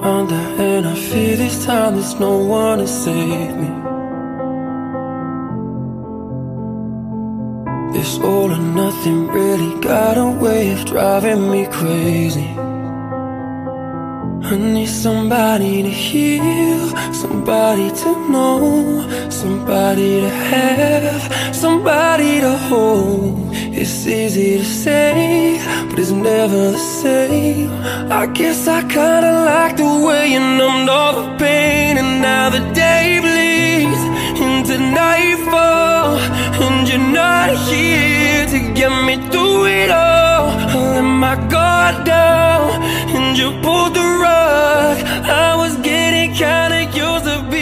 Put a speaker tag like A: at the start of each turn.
A: under, and I fear this time there's no one to save me. This all or nothing really got a way of driving me crazy. I need somebody to heal, somebody to know, somebody to have, somebody to hold. It's easy to say, but it's never the same. I guess I kinda like the way you numbed all the pain. And now the day bleeds into nightfall, and you're not here to get me through it all. I let my guard down, and you pulled the rug. I was getting kinda used to be